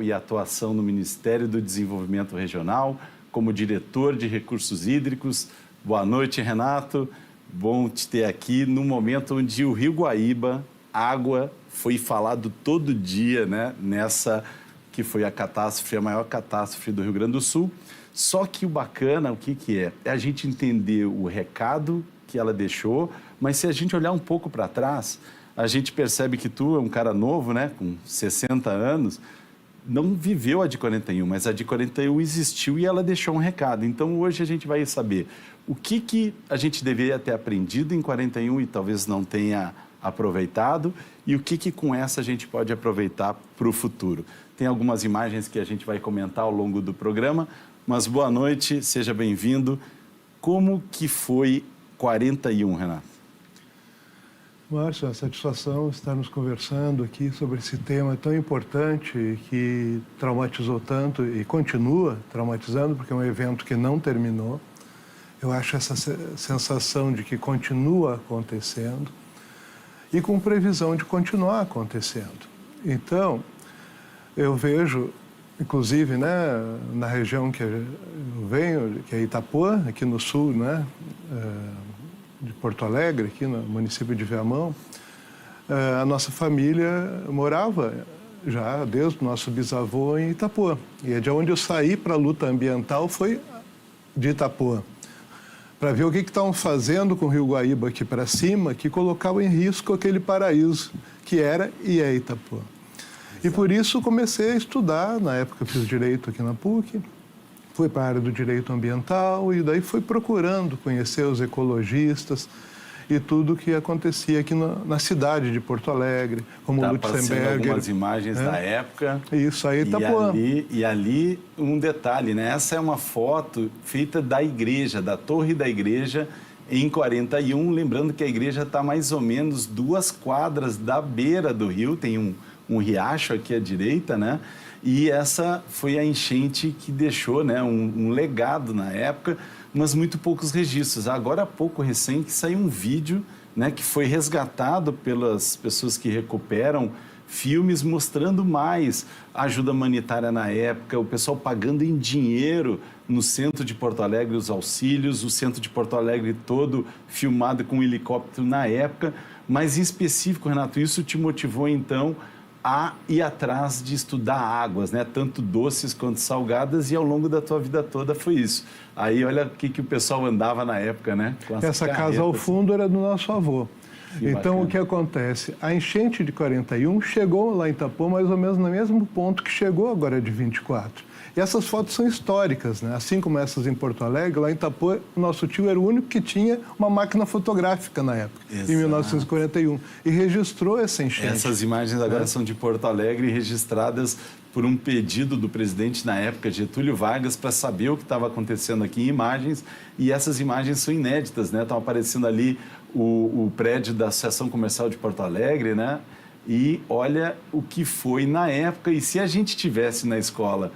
e atuação no Ministério do Desenvolvimento Regional, como diretor de recursos hídricos. Boa noite, Renato. Bom te ter aqui no momento onde o Rio Guaíba, água, foi falado todo dia, né? Nessa que foi a catástrofe, a maior catástrofe do Rio Grande do Sul. Só que o bacana, o que é? É a gente entender o recado que ela deixou, mas se a gente olhar um pouco para trás, a gente percebe que tu é um cara novo, né? Com 60 anos, não viveu a de 41, mas a de 41 existiu e ela deixou um recado. Então, hoje a gente vai saber o que a gente deveria ter aprendido em 41 e talvez não tenha aproveitado e o que com essa a gente pode aproveitar para o futuro. Tem algumas imagens que a gente vai comentar ao longo do programa, mas boa noite, seja bem-vindo. Como que foi 41, Renato? Márcio, é uma satisfação estarmos conversando aqui sobre esse tema tão importante que traumatizou tanto e continua traumatizando, porque é um evento que não terminou. Eu acho essa sensação de que continua acontecendo e com previsão de continuar acontecendo. Então, eu vejo, inclusive, né, na região que eu venho, que é Itapuã, aqui no sul, né, de Porto Alegre, aqui no município de Viamão, a nossa família morava já desde o nosso bisavô em Itapuã. E é de onde eu saí para a luta ambiental foi de Itapuã, para ver o que estavam fazendo com o Rio Guaíba aqui para cima, que colocava em risco aquele paraíso que era e é Itapuã. E por isso comecei a estudar, na época eu fiz direito aqui na PUC, fui para a área do direito ambiental e daí fui procurando conhecer os ecologistas e tudo o que acontecia aqui na cidade de Porto Alegre, como o Lutzenberger. Algumas imagens da época. Isso aí, Itapuã. E ali um detalhe, né? Essa é uma foto feita da igreja, da torre da igreja em 41, lembrando que a igreja está mais ou menos 2 quadras da beira do rio, tem um riacho aqui à direita, né? E essa foi a enchente que deixou, né, um legado na época, mas muito poucos registros. Agora há pouco, recente, saiu um vídeo, né, que foi resgatado pelas pessoas que recuperam filmes mostrando mais ajuda humanitária na época, o pessoal pagando em dinheiro no centro de Porto Alegre os auxílios, o centro de Porto Alegre todo filmado com um helicóptero na época. Mas em específico, Renato, isso te motivou então a ir atrás de estudar águas, né? Tanto doces quanto salgadas, e ao longo da tua vida toda foi isso. Aí olha o que o pessoal andava na época, né? Essa casa ao fundo era do nosso avô. Então, o que acontece? A enchente de 41 chegou lá em Itapuã mais ou menos no mesmo ponto que chegou agora de 24. E essas fotos são históricas, né? Assim como essas em Porto Alegre, lá em Itapuã, o nosso tio era o único que tinha uma máquina fotográfica na época, Exato. Em 1941, e registrou essa enchente. Essas imagens agora são de Porto Alegre, registradas por um pedido do presidente na época, Getúlio Vargas, para saber o que estava acontecendo aqui em imagens, e essas imagens são inéditas, né? Estão aparecendo ali o prédio da Associação Comercial de Porto Alegre, né? E olha o que foi na época, e se a gente tivesse na escola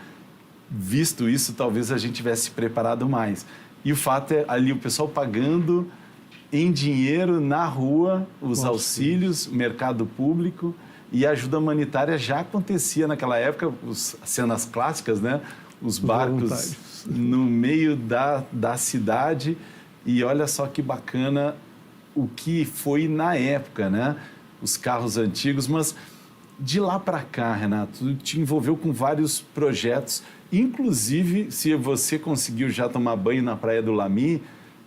visto isso, talvez a gente tivesse preparado mais. E o fato é ali o pessoal pagando em dinheiro na rua os auxílios, o mercado público, e a ajuda humanitária já acontecia naquela época, as cenas clássicas, né? Os barcos no meio da cidade, e olha só que bacana o que foi na época, né? Os carros antigos, mas de lá para cá, Renato, tu te envolveu com vários projetos, inclusive, se você conseguiu já tomar banho na Praia do Lamy,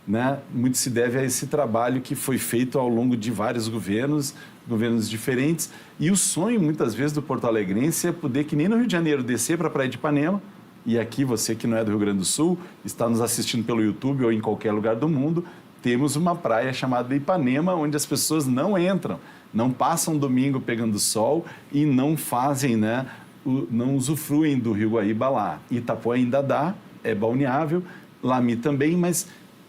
né, muito se deve a esse trabalho que foi feito ao longo de vários governos diferentes. E o sonho, muitas vezes, do porto-alegrense é poder, que nem no Rio de Janeiro, descer para a Praia de Ipanema, e aqui, você que não é do Rio Grande do Sul, está nos assistindo pelo YouTube ou em qualquer lugar do mundo, temos uma praia chamada Ipanema, onde as pessoas não entram, não passam domingo pegando sol e não fazem, né, não usufruem do Rio Guaíba lá. Itapuã ainda dá, é balneável, Lamy também, mas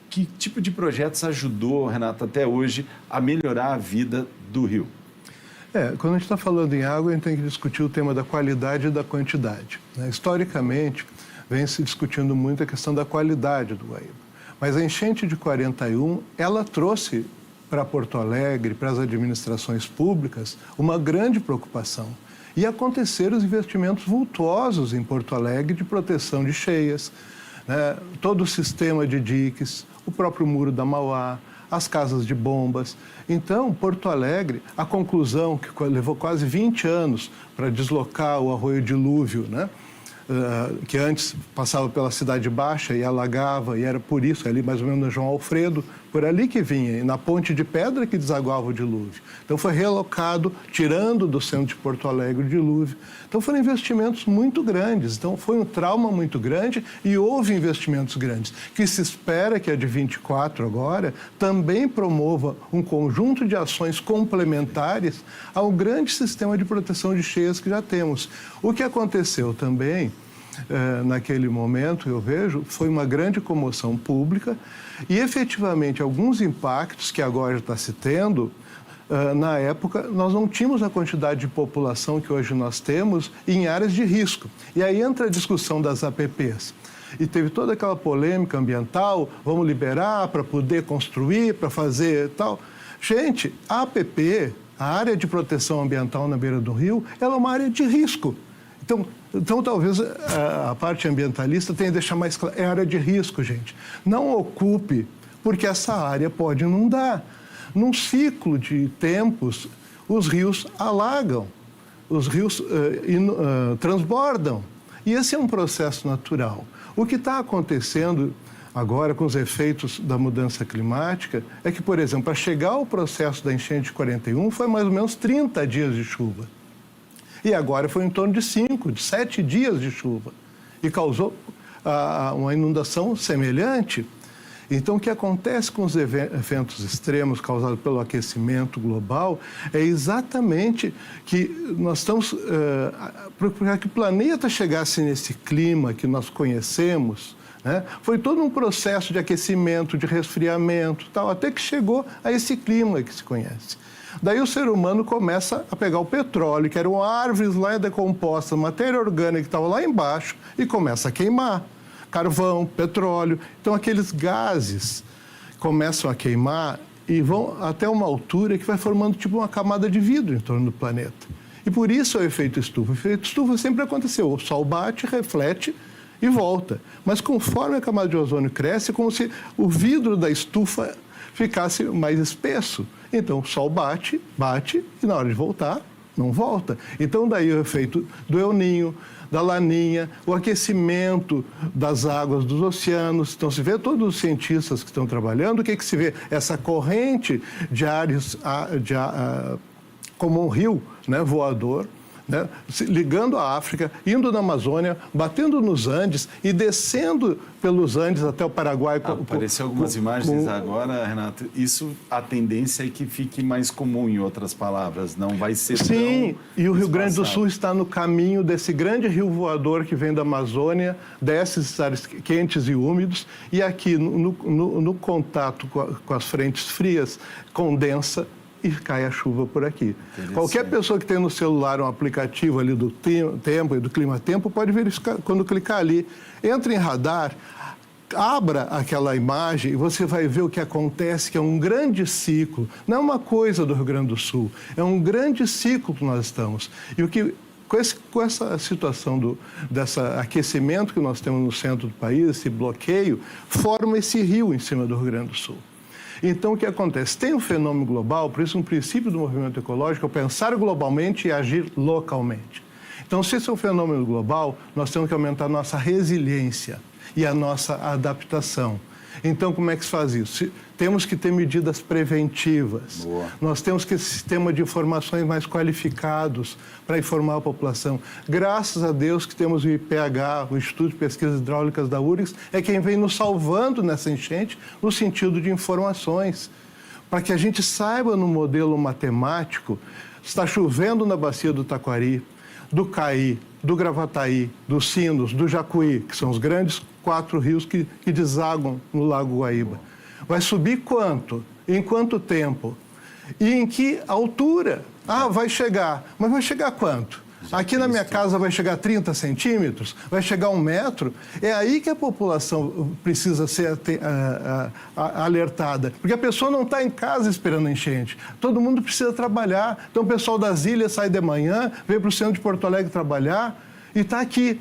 que tipo de projetos ajudou, Renato, até hoje a melhorar a vida do rio? Quando a gente está falando em água, a gente tem que discutir o tema da qualidade e da quantidade, né? Historicamente, vem se discutindo muito a questão da qualidade do Guaíba. Mas a enchente de 41, ela trouxe para Porto Alegre, para as administrações públicas, uma grande preocupação. E aconteceram os investimentos vultuosos em Porto Alegre de proteção de cheias, né? Todo o sistema de diques, o próprio Muro da Mauá, as casas de bombas. Então, Porto Alegre, a conclusão, que levou quase 20 anos para deslocar o Arroio Dilúvio, né? Que antes passava pela Cidade Baixa e alagava, e era por isso, ali mais ou menos no João Alfredo, por ali que vinha, e na Ponte de Pedra que desaguava o dilúvio. Então foi relocado, tirando do centro de Porto Alegre o dilúvio. Então foram investimentos muito grandes, então foi um trauma muito grande e houve investimentos grandes, que se espera que a de 24 agora também promova um conjunto de ações complementares ao grande sistema de proteção de cheias que já temos. O que aconteceu também naquele momento, eu vejo, foi uma grande comoção pública e, efetivamente, alguns impactos que agora está se tendo, na época, nós não tínhamos a quantidade de população que hoje nós temos em áreas de risco. E aí entra a discussão das APPs. E teve toda aquela polêmica ambiental, vamos liberar para poder construir, para fazer tal. Gente, a APP, a área de proteção ambiental na beira do rio, ela é uma área de risco. Então, talvez a parte ambientalista tenha que deixar mais claro, é área de risco, gente. Não ocupe, porque essa área pode inundar. Num ciclo de tempos, os rios alagam, os rios transbordam. E esse é um processo natural. O que está acontecendo agora com os efeitos da mudança climática é que, por exemplo, para chegar ao processo da enchente de 41, foi mais ou menos 30 dias de chuva. E agora foi em torno de 7 dias de chuva. E causou uma inundação semelhante. Então, o que acontece com os eventos extremos causados pelo aquecimento global é exatamente que nós estamos... para que o planeta chegasse nesse clima que nós conhecemos, né, foi todo um processo de aquecimento, de resfriamento, tal, até que chegou a esse clima que se conhece. Daí o ser humano começa a pegar o petróleo, que eram árvores lá decompostas, matéria orgânica que estava lá embaixo, e começa a queimar. Carvão, petróleo. Então, aqueles gases começam a queimar e vão até uma altura que vai formando tipo uma camada de vidro em torno do planeta. E por isso é o efeito estufa. O efeito estufa sempre aconteceu. O sol bate, reflete e volta. Mas conforme a camada de ozônio cresce, é como se o vidro da estufa ficasse mais espesso. Então, o sol bate, e na hora de voltar, não volta. Então, daí o efeito do El Niño, da Laninha, o aquecimento das águas dos oceanos. Então, se vê todos os cientistas que estão trabalhando, o que se vê? Essa corrente de ares, como um rio, né, voador, né, ligando a África, indo na Amazônia, batendo nos Andes e descendo pelos Andes até o Paraguai. Apareceu algumas imagens agora, Renato. Isso, a tendência é que fique mais comum, em outras palavras. Não vai ser tão Sim, e o Rio Grande do espaçado. Sul está no caminho desse grande rio voador que vem da Amazônia, desce esses ares quentes e úmidos, e aqui, no contato com as frentes frias, condensa e cai a chuva por aqui. Qualquer pessoa que tem no celular um aplicativo ali do tempo e do clima-tempo pode verificar, quando clicar ali, entra em radar, abra aquela imagem e você vai ver o que acontece, que é um grande ciclo. Não é uma coisa do Rio Grande do Sul, é um grande ciclo que nós estamos. E o que... Com essa situação desse aquecimento que nós temos no centro do país, esse bloqueio, forma esse rio em cima do Rio Grande do Sul. Então, o que acontece? Tem um fenômeno global, por isso um princípio do movimento ecológico é pensar globalmente e agir localmente. Então, se esse é um fenômeno global, nós temos que aumentar a nossa resiliência e a nossa adaptação. Então, como é que se faz isso? Temos que ter medidas preventivas. Boa. Nós temos que ter sistema de informações mais qualificados para informar a população. Graças a Deus que temos o IPH, o Instituto de Pesquisas Hidráulicas da URGS, é quem vem nos salvando nessa enchente no sentido de informações. Para que a gente saiba no modelo matemático, está chovendo na bacia do Taquari, do Caí, do Gravataí, dos Sinos, do Jacuí, que são os grandes 4 rios que desaguam no Lago Guaíba. Vai subir quanto? Em quanto tempo? E em que altura? Ah, vai chegar. Mas vai chegar quanto? Aqui na minha casa vai chegar a 30 centímetros, vai chegar a 1 metro. É aí que a população precisa ser alertada. Porque a pessoa não está em casa esperando a enchente. Todo mundo precisa trabalhar. Então o pessoal das ilhas sai de manhã, vem para o centro de Porto Alegre trabalhar e está aqui.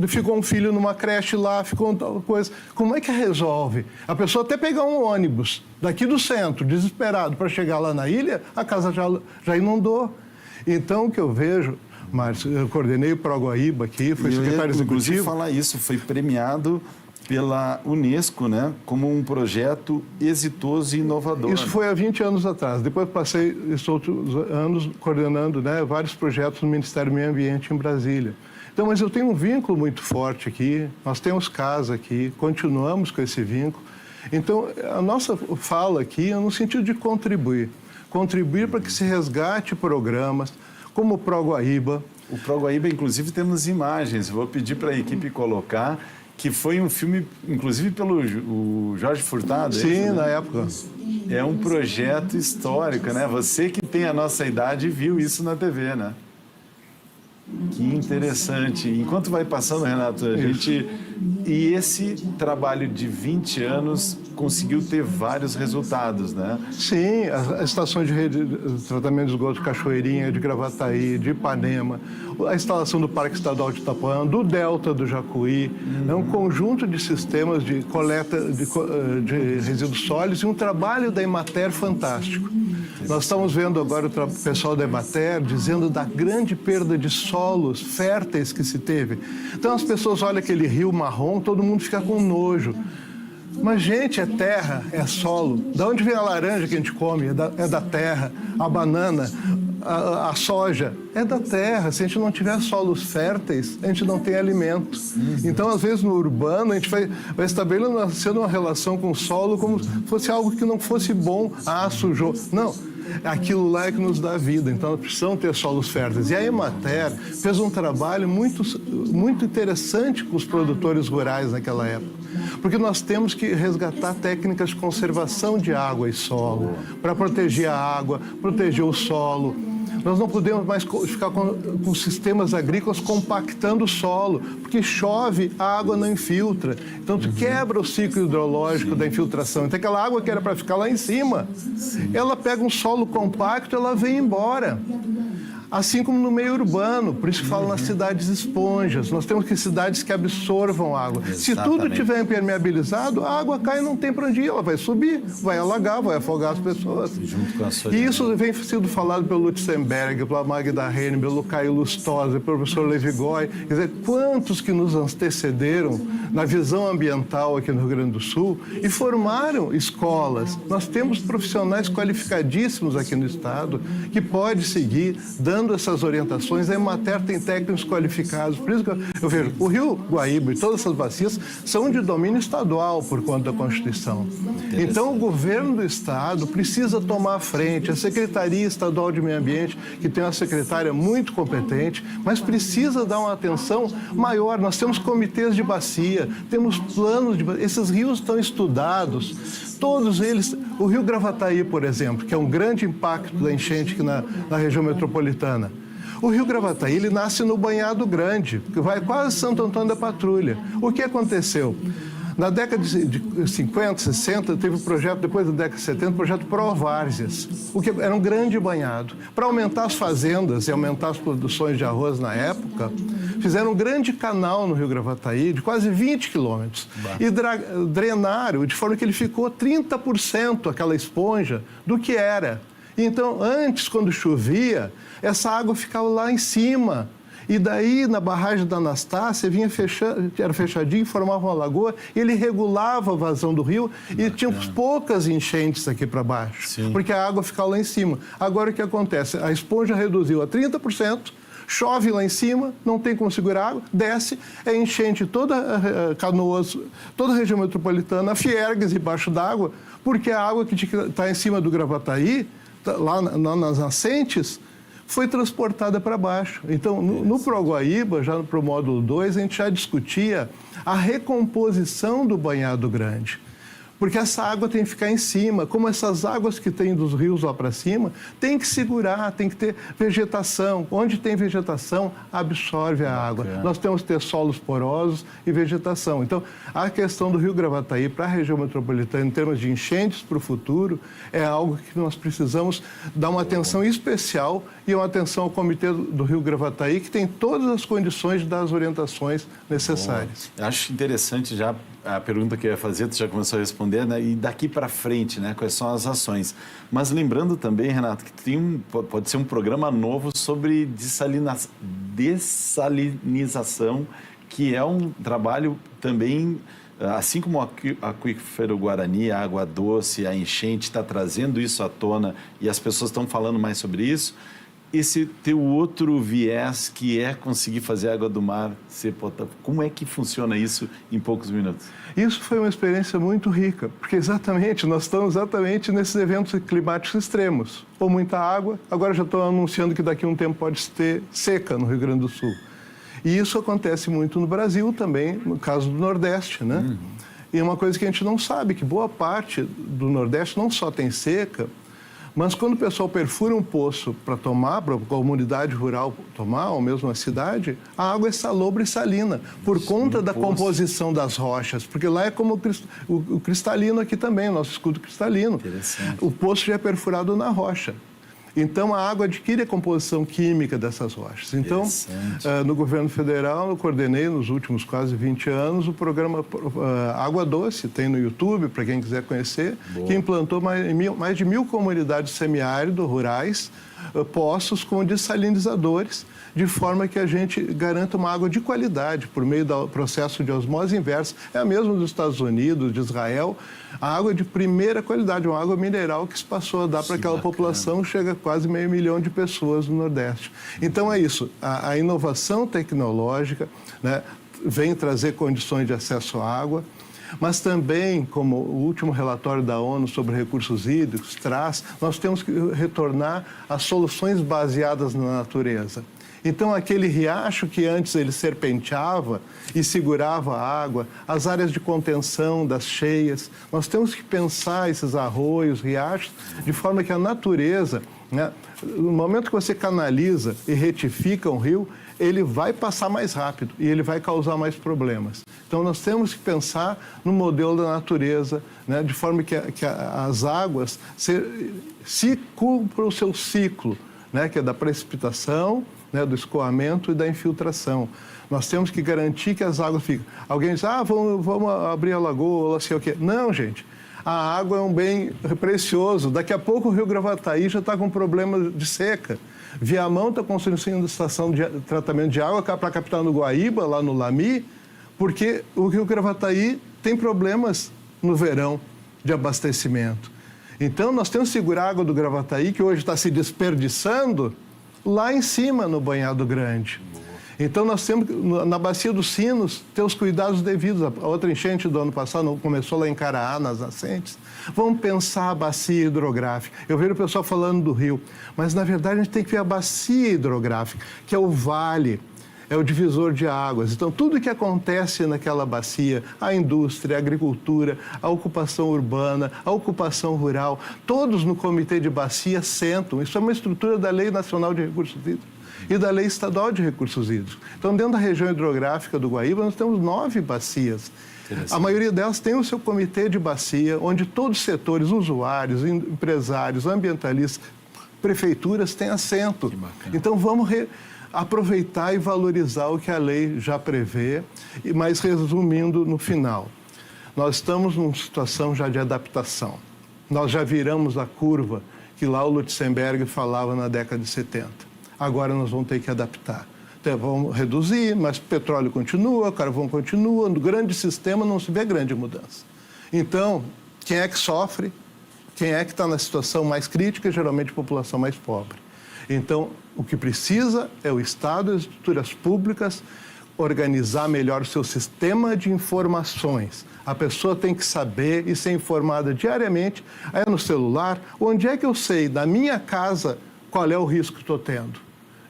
Ficou um filho numa creche lá, ficou tal coisa. Como é que resolve? A pessoa até pegar um ônibus daqui do centro, desesperado, para chegar lá na ilha, a casa já inundou. Então o que eu vejo... Márcio, eu coordenei o Proguaíba aqui, fui secretário executivo. Inclusive, falar isso, foi premiado pela Unesco, né, como um projeto exitoso e inovador. Isso foi há 20 anos atrás. Depois passei esses outros anos coordenando, né, vários projetos no Ministério do Meio Ambiente em Brasília. Então, mas eu tenho um vínculo muito forte aqui, nós temos casa aqui, continuamos com esse vínculo. Então, a nossa fala aqui é no sentido de contribuir para que se resgate programas, como o Proguaíba. O Proguaíba, inclusive, temos imagens. Vou pedir para a equipe colocar, que foi um filme, inclusive, pelo o Jorge Furtado. Sim, na época. É um projeto histórico, né? Você que tem a nossa idade viu isso na TV, né? Que interessante. Enquanto vai passando, Renato, a gente... E esse trabalho de 20 anos conseguiu ter vários resultados, né? Sim, as estações de rede de tratamento de esgoto Cachoeirinha, de Gravataí, de Ipanema, a instalação do Parque Estadual de Itapuã, do Delta do Jacuí, é um conjunto de sistemas de coleta de resíduos sólidos e um trabalho da Emater fantástico. Nós estamos vendo agora o pessoal da Emater dizendo da grande perda de solos férteis que se teve. Então as pessoas olham aquele rio marrom, todo mundo fica com nojo. Mas, gente, é terra, é solo. Da onde vem a laranja que a gente come? É da terra. A banana, a soja, é da terra. Se a gente não tiver solos férteis, a gente não tem alimento. Então, às vezes, no urbano, a gente vai estabelecendo uma relação com o solo como se fosse algo que não fosse bom. Ah, sujou. Não. Aquilo lá é que nos dá vida, então nós precisamos ter solos férteis. E a Emater fez um trabalho muito interessante com os produtores rurais naquela época, porque nós temos que resgatar técnicas de conservação de água e solo, para proteger a água, proteger o solo. Nós não podemos mais ficar com sistemas agrícolas compactando o solo, porque chove, a água não infiltra. Então, tu quebra o ciclo hidrológico da infiltração. Então, aquela água que era para ficar lá em cima, ela pega um solo compacto, ela vem embora. Assim como no meio urbano, por isso que falam nas cidades esponjas. Nós temos que cidades que absorvam água. Exatamente. Se tudo estiver impermeabilizado, a água cai e não tem para onde ir. Ela vai subir, vai alagar, vai afogar as pessoas. Junto com a E isso vem sendo falado pelo Lutzenberg, pela Magda Henning, pelo Caio Lustosa, pelo professor Levi Goy. Quer dizer, quantos que nos antecederam na visão ambiental aqui no Rio Grande do Sul e formaram escolas. Nós temos profissionais qualificadíssimos aqui no Estado que podem seguir dando essas orientações. A Emater tem técnicos qualificados. Por isso que eu vejo, o Rio Guaíba e todas essas bacias são de domínio estadual por conta da Constituição. Então, o governo do Estado precisa tomar a frente. A Secretaria Estadual de Meio Ambiente, que tem uma secretária muito competente, mas precisa dar uma atenção maior. Nós temos comitês de bacia, temos planos de bacia. Esses rios estão estudados. Todos eles, o Rio Gravataí, por exemplo, que é um grande impacto da enchente aqui na região metropolitana. O Rio Gravataí, ele nasce no Banhado Grande, que vai quase Santo Antônio da Patrulha. O que aconteceu? Na década de 50, 60, teve um projeto, depois da década de 70, o projeto Provárzeas, o que era um grande banhado. Para aumentar as fazendas e aumentar as produções de arroz na época, fizeram um grande canal no Rio Gravataí, de quase 20 quilômetros, e drenaram, de forma que ele ficou 30%, aquela esponja, do que era. Então, antes, quando chovia, essa água ficava lá em cima. E daí, na barragem da Anastácia, vinha era fechadinho, formava uma lagoa, e ele regulava a vazão do rio e tínhamos poucas enchentes aqui para baixo, porque a água ficava lá em cima. Agora, o que acontece? A esponja reduziu a 30%, chove lá em cima, não tem como segurar água, desce, é enchente toda Canoas, toda a região metropolitana, a Fiergues embaixo d'água, porque a água que está em cima do Gravataí, lá nas nascentes, foi transportada para baixo. Então, no Proguaíba, já para o módulo 2, a gente já discutia a recomposição do Banhado Grande. porque essa água tem que ficar em cima. Como essas águas que tem dos rios lá para cima, tem que segurar, tem que ter vegetação. Onde tem vegetação, absorve a água. Nós temos que ter solos porosos e vegetação. Então, a questão do Rio Gravataí para a região metropolitana, em termos de enchentes para o futuro, é algo que nós precisamos dar uma atenção especial e uma atenção ao Comitê do Rio Gravataí, que tem todas as condições de dar as orientações necessárias. Acho interessante já a pergunta que eu ia fazer, tu já começou a responder, né? E daqui para frente, né? Quais são as ações? Mas lembrando também, Renato, que pode ser um programa novo sobre dessalinização, que é um trabalho também, assim como o aquífero Guarani, a água doce, a enchente está trazendo isso à tona e as pessoas estão falando mais sobre isso. Esse teu outro viés, que é conseguir fazer a água do mar ser potável, como é que funciona isso em poucos minutos? Isso foi uma experiência muito rica, porque nós estamos nesses eventos climáticos extremos. Ou muita água, agora já estou anunciando que daqui a um tempo pode ter seca no Rio Grande do Sul. E isso acontece muito no Brasil também, no caso do Nordeste, né? E é uma coisa que a gente não sabe, que boa parte do Nordeste não só tem seca, mas quando o pessoal perfura um poço para tomar, para a comunidade rural tomar, ou mesmo a cidade, a água é salobre e salina, por conta da composição das rochas. Porque lá é como o cristalino aqui também, o nosso escudo cristalino. O poço já é perfurado na rocha. Então, a água adquire a composição química dessas rochas. Então, no governo federal, eu coordenei nos últimos quase 20 anos o programa Água Doce, tem no YouTube, para quem quiser conhecer, que implantou mais de 1.000 comunidades semiárido rurais, poços com dessalinizadores, de forma que a gente garanta uma água de qualidade por meio do processo de osmose inversa. É a mesma dos Estados Unidos, de Israel. A água de primeira qualidade, uma água mineral que se passou a dar para aquela população, chega a quase 500 mil de pessoas no Nordeste. Então é isso, a inovação tecnológica, né, vem trazer condições de acesso à água, mas também, como o último relatório da ONU sobre recursos hídricos traz, nós temos que retornar às soluções baseadas na natureza. Então, aquele riacho que antes ele serpenteava e segurava a água, as áreas de contenção das cheias, nós temos que pensar esses arroios, riachos, de forma que a natureza, né, no momento que você canaliza e retifica um rio, ele vai passar mais rápido e ele vai causar mais problemas. Então, nós temos que pensar no modelo da natureza, né, de forma que as águas se cumpram o seu ciclo, né, que é da precipitação, né, do escoamento e da infiltração. Nós temos que garantir que as águas fiquem. Alguém diz, vamos abrir a lagoa, ou sei o quê. Não, gente. A água é um bem precioso. Daqui a pouco o Rio Gravataí já está com problema de seca. Viamão está construindo uma estação de tratamento de água para captar no Guaíba, lá no Lami, porque o Rio Gravataí tem problemas no verão de abastecimento. Então, nós temos que segurar a água do Gravataí, que hoje está se desperdiçando, lá em cima, no Banhado Grande. Então, nós temos, na Bacia dos Sinos, ter os cuidados devidos. A outra enchente do ano passado começou lá em Caraá, nas nascentes. Vamos pensar a bacia hidrográfica. Eu vejo o pessoal falando do rio, mas, na verdade, a gente tem que ver a bacia hidrográfica, que é o vale, é o divisor de águas. Então, tudo que acontece naquela bacia, a indústria, a agricultura, a ocupação urbana, a ocupação rural, todos no Comitê de Bacia sentam. Isso é uma estrutura da Lei Nacional de Recursos Hídricos e da Lei Estadual de Recursos Hídricos. Então, dentro da região hidrográfica do Guaíba, nós temos 9 bacias. A maioria delas tem o seu comitê de bacia, onde todos os setores, usuários, empresários, ambientalistas, prefeituras têm assento. Então, vamos aproveitar e valorizar o que a lei já prevê, mas resumindo no final, nós estamos numa situação já de adaptação. Nós já viramos a curva que lá o Lutzenberg falava na década de 70. Agora nós vamos ter que adaptar. Então, vamos reduzir, mas o petróleo continua, o carvão continua, no grande sistema não se vê grande mudança. Então, quem é que sofre? Quem é que está na situação mais crítica? Geralmente a população mais pobre. Então, o que precisa é o Estado e as estruturas públicas organizar melhor o seu sistema de informações. A pessoa tem que saber e ser informada diariamente, no celular, onde é que eu sei, da minha casa, qual é o risco que estou tendo.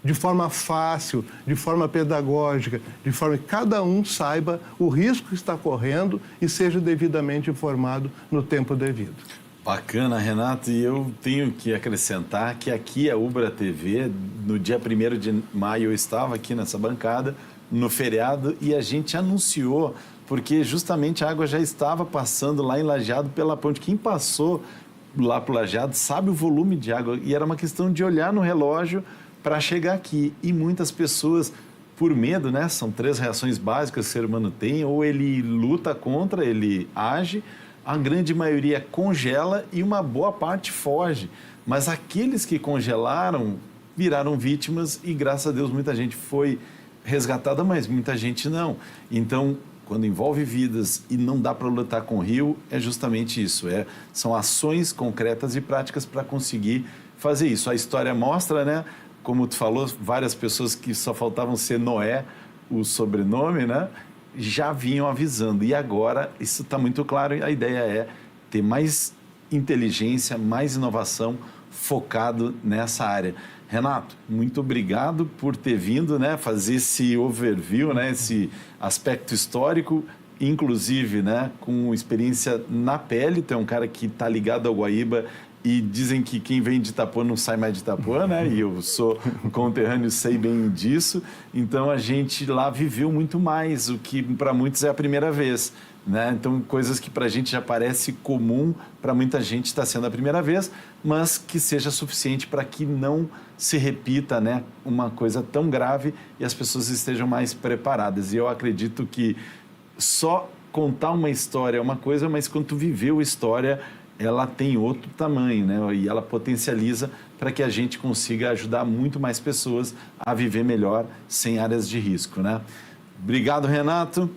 de forma fácil, de forma pedagógica, de forma que cada um saiba o risco que está correndo e seja devidamente informado no tempo devido. Bacana, Renato, e eu tenho que acrescentar que aqui a Ubra TV, no dia 1º de maio, eu estava aqui nessa bancada, no feriado, e a gente anunciou, porque justamente a água já estava passando lá em Lajeado pela ponte. Quem passou lá para o Lajeado sabe o volume de água, e era uma questão de olhar no relógio para chegar aqui. E muitas pessoas, por medo, né? São 3 reações básicas que o ser humano tem: ou ele luta contra, ele age, a grande maioria congela e uma boa parte foge. Mas aqueles que congelaram viraram vítimas e, graças a Deus, muita gente foi resgatada, mas muita gente não. Então, quando envolve vidas e não dá para lutar com o rio, é justamente isso. São ações concretas e práticas para conseguir fazer isso. A história mostra, né? Como tu falou, várias pessoas que só faltavam ser Noé, o sobrenome, né? Já vinham avisando. E agora, isso está muito claro, a ideia é ter mais inteligência, mais inovação focado nessa área. Renato, muito obrigado por ter vindo, né, fazer esse overview, né, esse aspecto histórico, inclusive, né, com experiência na pele. Tu é um cara que está ligado ao Guaíba e dizem que quem vem de Itapuã não sai mais de Itapuã, né? E eu sou conterrâneo, sei bem disso. Então, a gente lá viveu muito mais, o que para muitos é a primeira vez, né? Então, coisas que para a gente já parece comum, para muita gente está sendo a primeira vez, mas que seja suficiente para que não se repita, né, uma coisa tão grave e as pessoas estejam mais preparadas. E eu acredito que só contar uma história é uma coisa, mas quando tu viveu a história, ela tem outro tamanho, né? E ela potencializa para que a gente consiga ajudar muito mais pessoas a viver melhor sem áreas de risco, né? Obrigado, Renato.